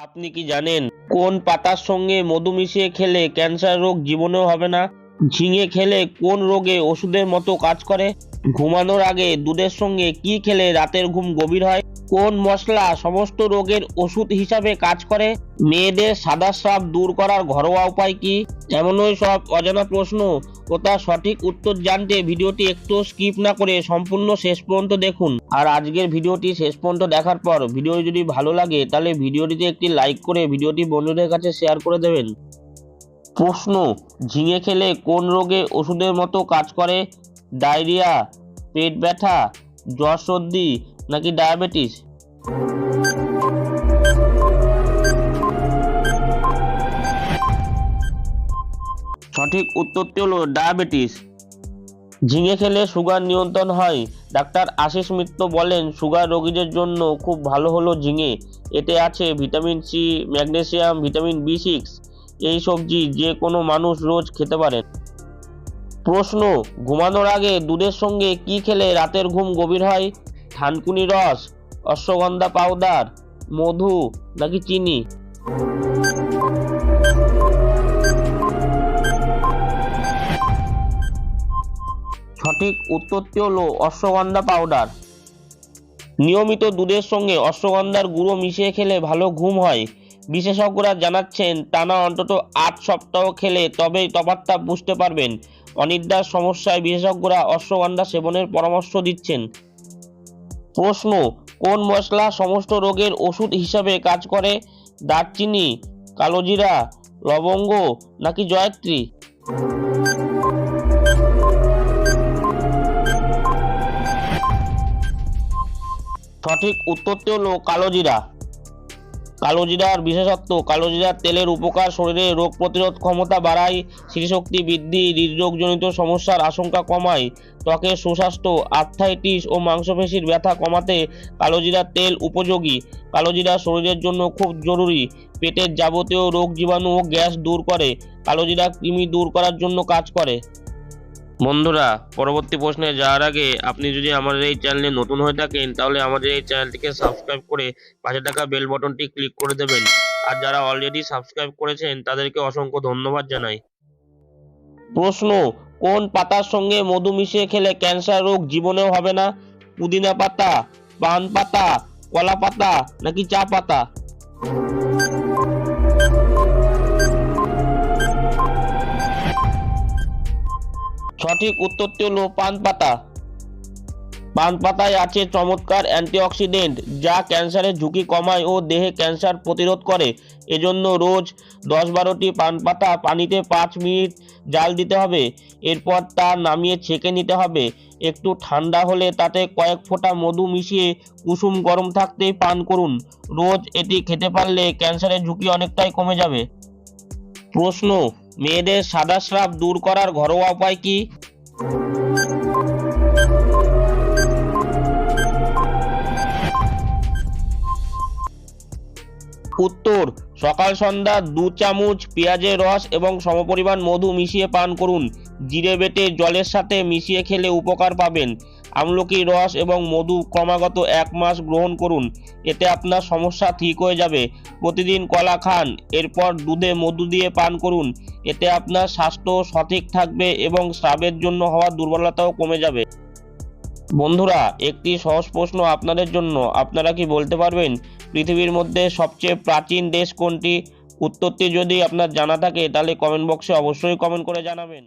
আপনি কি জানেন কোন পাতার সঙ্গে মধু মিশিয়ে খেলে ক্যান্সার রোগ জীবনেও হবে না? ঝিঙে খেলে কোন রোগে ওষুধের মতো কাজ করে? ঘুমানোর আগে দুধের সঙ্গে কি খেলে রাতের ঘুম গভীর হয়? কোন মশলা সমস্ত রোগের ওষুধ হিসাবে কাজ করে? মেয়েদের সাদা স্রাব দূর করার ঘরোয়া উপায় কি? এমনই সব অজানা প্রশ্ন ও তার সঠিক উত্তর জানতে ভিডিওটি একটু স্কিপ না করে সম্পূর্ণ শেষ পর্যন্ত দেখুন। আর আজকের ভিডিওটি শেষ পর্যন্ত দেখার পর ভিডিও যদি ভালো লাগে তাহলে ভিডিওটিতে একটি লাইক করে ভিডিওটি বন্ধুদের কাছে শেয়ার করে দেবেন। প্রশ্ন: ঝিঙে খেলে কোন রোগে ওষুধের মতো কাজ করে? ডায়রিয়া, পেট ব্যথা, জ্বর সর্দি নাকি ডায়াবেটিস? সঠিক উত্তরটি হলো ডায়াবেটিস। ঝিঙে খেলে সুগার নিয়ন্ত্রণ হয়। ডাক্তার আশিস মিত্র বলেন সুগার রোগীদের জন্য খুব ভালো হলো ঝিঙে। এতে আছে ভিটামিন সি, ম্যাগনেসিয়াম, ভিটামিন বি6। এই সবজি যে কোনো মানুষ রোজ খেতে পারেন। প্রশ্ন: ঘুমানোর আগে দুধের সঙ্গে কি খেলে রাতের ঘুম গভীর হয়? থানকুনি রস, অশ্বগন্ধা পাউডার, মধু নাকি চিনি? সঠিক উত্তরটি হলো অশ্বগন্ধা পাউডার। নিয়মিত দুধের সঙ্গে অশ্বগন্ধার গুঁড়ো মিশিয়ে খেলে ভালো ঘুম হয়। বিশেষজ্ঞরা জানাচ্ছেন টানা অন্তত 8 সপ্তাহ খেলে তবেই তফাৎটা বুঝতে পারবেন। অনিদ্রার সমস্যায় বিশেষজ্ঞরা অশ্বগন্ধা সেবনের পরামর্শ দিচ্ছেন। প্রশ্ন: কোন মশলা সমস্ত রোগের ওষুধ হিসাবে কাজ করে? দারচিনি, কালোজিরা, লবঙ্গ নাকি জয়ত্রী? সঠিক উত্তরটি হলো কালোজিরা। কালোজিরার বিশেষত্ব: কালোজিরার তেলের উপকার শরীরে রোগ প্রতিরোধ ক্ষমতা বাড়ায়, স্মৃতিশক্তি বৃদ্ধি, হৃদরোগজনিত সমস্যার আশঙ্কা কমায়, ত্বকের সুস্বাস্থ্য, আর্থ্রাইটিস ও মাংসপেশির ব্যথা কমাতে কালোজিরার তেল উপযোগী। কালোজিরা শরীরের জন্য খুব জরুরি। পেটের যাবতীয় রোগ জীবাণু ও গ্যাস দূর করে। কালোজিরা কৃমি দূর করার জন্য কাজ করে। বন্ধুরা, পরবর্তী প্রশ্নে যাওয়ার আগে আপনি যদি আমাদের এই চ্যানেলে নতুন হয়ে থাকেন তাহলে আমাদের এই চ্যানেলটিকে সাবস্ক্রাইব করে পাশে থাকা বেল বাটনটি ক্লিক করে দেবেন। আর যারা অলরেডি সাবস্ক্রাইব করেছেন তাদেরকে অসংখ্য ধন্যবাদ জানাই। প্রশ্ন: কোন পাতার সঙ্গে মধু মিশিয়ে খেলে ক্যান্সার রোগ জীবনেও হবে না? পুদিনা পাতা, পান পাতা, কলা পাতা নাকি চা পাতা? সঠিক উত্তরটি হলো পান পাতা। পান পাতায় আছে চমৎকার অ্যান্টিঅক্সিডেন্ট যা ক্যান্সারের ঝুঁকি কমায় ও দেহে ক্যান্সার প্রতিরোধ করে। এজন্য রোজ 10-12টি পান পাতা পানিতে 5 মিনিট জাল দিতে হবে। এরপর তা নামিয়ে ছেঁকে নিতে হবে। একটু ঠান্ডা হলে তাতে কয়েক ফোঁটা মধু মিশিয়ে কুসুম গরম থাকতেই পান করুন। রোজ এটি খেতে পারলে ক্যান্সারের ঝুঁকি অনেকটাই কমে যাবে। প্রশ্ন: মেয়েদের সাদা স্রাব দূর করার ঘরোয়া উপায় কি? উত্তর: সকাল সন্ধ্যা 2 চামচ পেঁয়াজের রস এবং সমপরিমাণ মধু মিশিয়ে পান করুন। জিরে বেটে জলের সাথে মিশিয়ে খেলে উপকার পাবেন। আমলকির রস এবং মধু ক্রমাগত 1 মাস গ্রহণ করুন। এতে আপনার সমস্যা ঠিক হয়ে যাবে। প্রতিদিন কলা খান, এরপর দুধে মধু দিয়ে পান করুন। এতে আপনার স্বাস্থ্য সঠিক থাকবে এবং স্রাবের জন্য হওয়া দুর্বলতাও কমে যাবে। বন্ধুরা, একটি সহজ প্রশ্ন আপনাদের জন্য। আপনারা কি বলতে পারবেন পৃথিবীর মধ্যে সবচেয়ে প্রাচীন দেশ কোনটি? উত্তরটি যদি আপনার জানা থাকে তাহলে কমেন্ট বক্সে অবশ্যই কমেন্ট করে জানাবেন।